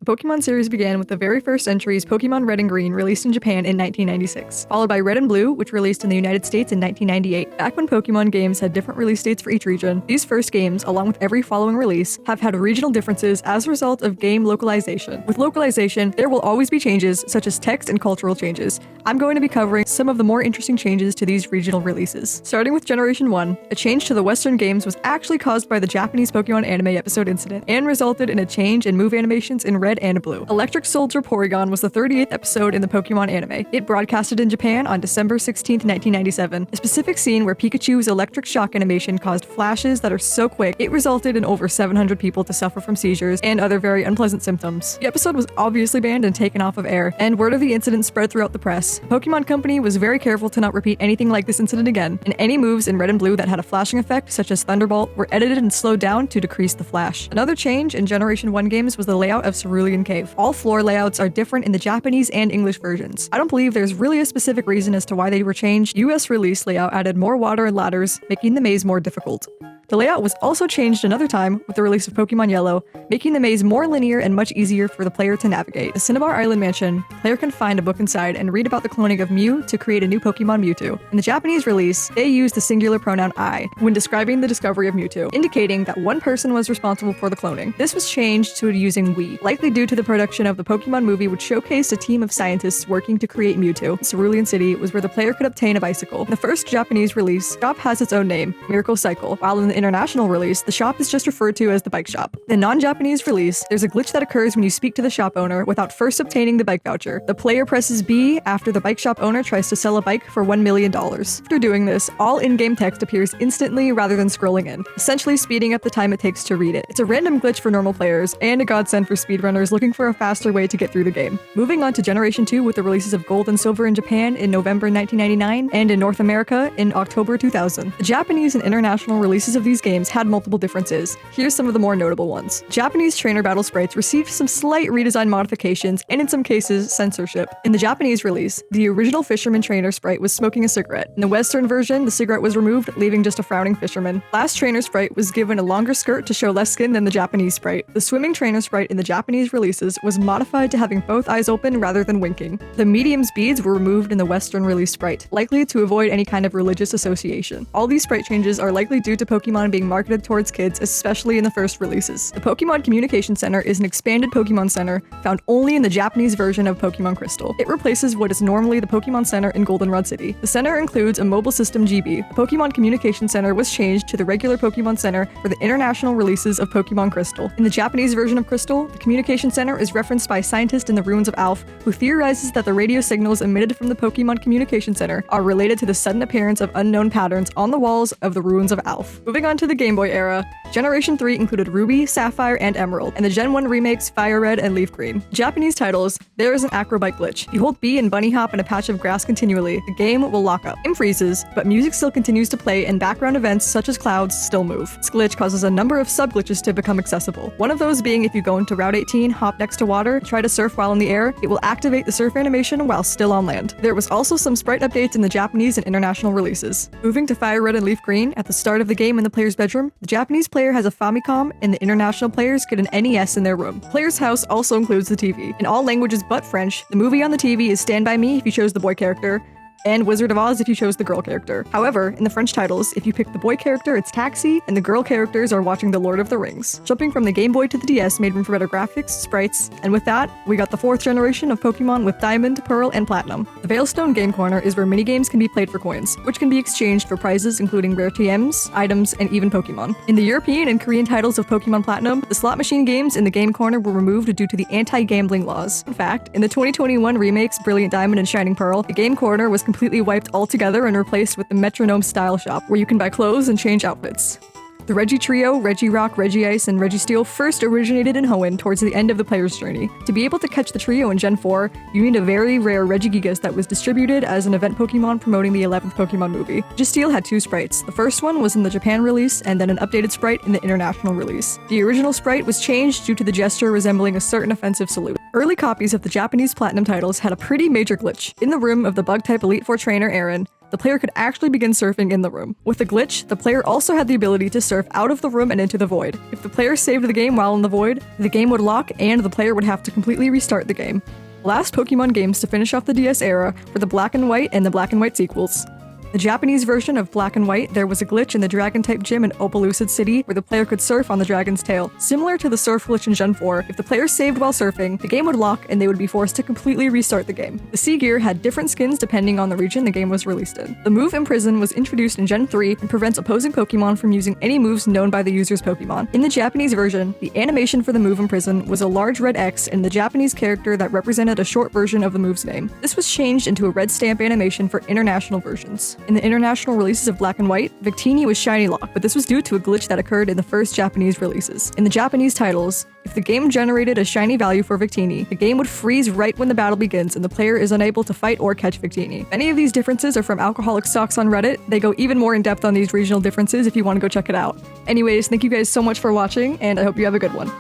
The Pokemon series began with the very first entries Pokemon Red and Green, released in Japan in 1996, followed by Red and Blue, which released in the United States in 1998. Back when Pokemon games had different release dates for each region, these first games, along with every following release, have had regional differences as a result of game localization. With localization, there will always be changes, such as text and cultural changes. I'm going to be covering some of the more interesting changes to these regional releases. Starting with Generation 1, a change to the Western games was actually caused by the Japanese Pokemon anime episode incident, and resulted in a change in move animations in Red and Blue. Electric Soldier Porygon was the 38th episode in the Pokemon anime. It broadcasted in Japan on December 16, 1997. A specific scene where Pikachu's electric shock animation caused flashes that are so quick, it resulted in over 700 people to suffer from seizures and other very unpleasant symptoms. The episode was obviously banned and taken off of air, and word of the incident spread throughout the press. Pokemon Company was very careful to not repeat anything like this incident again, and any moves in Red and Blue that had a flashing effect, such as Thunderbolt, were edited and slowed down to decrease the flash. Another change in Generation 1 games was the layout of Cerulean Cave. All floor layouts are different in the Japanese and English versions. I don't believe there's really a specific reason as to why they were changed. US release layout added more water and ladders, making the maze more difficult. The layout was also changed another time with the release of Pokemon Yellow, making the maze more linear and much easier for the player to navigate. The Cinnabar Island Mansion, the player can find a book inside and read about the cloning of Mew to create a new Pokemon Mewtwo. In the Japanese release, they used the singular pronoun I when describing the discovery of Mewtwo, indicating that one person was responsible for the cloning. This was changed to using we, likely due to the production of the Pokemon movie, which showcased a team of scientists working to create Mewtwo. Cerulean City was where the player could obtain a bicycle. In the first Japanese release, the shop has its own name, Miracle Cycle, while in the international release, the shop is just referred to as the bike shop. In the non-Japanese release, there's a glitch that occurs when you speak to the shop owner without first obtaining the bike voucher. The player presses B after the bike shop owner tries to sell a bike for $1 million. After doing this, all in-game text appears instantly rather than scrolling in, essentially speeding up the time it takes to read it. It's a random glitch for normal players, and a godsend for speedrunners looking for a faster way to get through the game. Moving on to Generation 2 with the releases of Gold and Silver in Japan in November 1999, and in North America in October 2000. The Japanese and international releases of these games had multiple differences. Here's some of the more notable ones. Japanese trainer battle sprites received some slight redesign modifications, and in some cases, censorship. In the Japanese release, the original fisherman trainer sprite was smoking a cigarette. In the Western version, the cigarette was removed, leaving just a frowning fisherman. Last trainer sprite was given a longer skirt to show less skin than the Japanese sprite. The swimming trainer sprite in the Japanese releases was modified to having both eyes open rather than winking. The medium's beads were removed in the Western release sprite, likely to avoid any kind of religious association. All these sprite changes are likely due to Pokemon being marketed towards kids, especially in the first releases. The Pokemon Communication Center is an expanded Pokemon Center found only in the Japanese version of Pokemon Crystal. It replaces what is normally the Pokemon Center in Goldenrod City. The center includes a mobile system GB. The Pokemon Communication Center was changed to the regular Pokemon Center for the international releases of Pokemon Crystal. In the Japanese version of Crystal, the Communication Center is referenced by a scientist in the ruins of Alph, who theorizes that the radio signals emitted from the Pokemon Communication Center are related to the sudden appearance of unknown patterns on the walls of the ruins of Alph. Moving on to the Game Boy era, Generation 3 included Ruby, Sapphire, and Emerald, and the Gen 1 remakes Fire Red and Leaf Green. Japanese titles, there is an acrobike glitch. You hold B and bunny hop in a patch of grass continually, the game will lock up. Game freezes, but music still continues to play and background events such as clouds still move. This glitch causes a number of sub-glitches to become accessible. One of those being if you go into Route 18, hop next to water, try to surf while in the air, it will activate the surf animation while still on land. There was also some sprite updates in the Japanese and international releases. Moving to Fire Red and Leaf Green, at the start of the game in the player's bedroom, the Japanese player has a Famicom and the international players get an NES in their room. The player's house also includes the TV. In all languages but French, the movie on the TV is Stand By Me if you chose the boy character, and Wizard of Oz if you chose the girl character. However, in the French titles, if you pick the boy character, it's Taxi, and the girl characters are watching The Lord of the Rings. Jumping from the Game Boy to the DS made room for better graphics, sprites, and with that, we got the 4th generation of Pokemon with Diamond, Pearl, and Platinum. The Veilstone Game Corner is where minigames can be played for coins, which can be exchanged for prizes including rare TMs, items, and even Pokemon. In the European and Korean titles of Pokemon Platinum, the slot machine games in the Game Corner were removed due to the anti-gambling laws. In fact, in the 2021 remakes Brilliant Diamond and Shining Pearl, the Game Corner was completely wiped altogether and replaced with the Metronome Style Shop, where you can buy clothes and change outfits. The Reggie Trio, Reggie Rock, Reggie Ice, and Reggie Steel first originated in Hoenn towards the end of the player's journey. To be able to catch the trio in Gen 4, you need a very rare Regigigas that was distributed as an event Pokemon promoting the 11th Pokemon movie. Registeel had 2 sprites. The first one was in the Japan release, and then an updated sprite in the international release. The original sprite was changed due to the gesture resembling a certain offensive salute. Early copies of the Japanese Platinum titles had a pretty major glitch. In the room of the Bug-type Elite Four trainer Aaron, the player could actually begin surfing in the room. With the glitch, the player also had the ability to surf out of the room and into the void. If the player saved the game while in the void, the game would lock and the player would have to completely restart the game. The last Pokemon games to finish off the DS era were the Black and White and the Black and White sequels. The Japanese version of Black and White, there was a glitch in the Dragon-type gym in Opalucid City where the player could surf on the dragon's tail. Similar to the surf glitch in Gen 4, if the player saved while surfing, the game would lock and they would be forced to completely restart the game. The Sea Gear had different skins depending on the region the game was released in. The move Imprison was introduced in Gen 3 and prevents opposing Pokemon from using any moves known by the user's Pokemon. In the Japanese version, the animation for the move Imprison was a large red X in the Japanese character that represented a short version of the move's name. This was changed into a red stamp animation for international versions. In the international releases of Black and White, Victini was shiny lock, but this was due to a glitch that occurred in the first Japanese releases. In the Japanese titles, if the game generated a shiny value for Victini, the game would freeze right when the battle begins and the player is unable to fight or catch Victini. Many of these differences are from Alcoholic Socks on Reddit. They go even more in depth on these regional differences if you want to go check it out. Anyways, thank you guys so much for watching, and I hope you have a good one.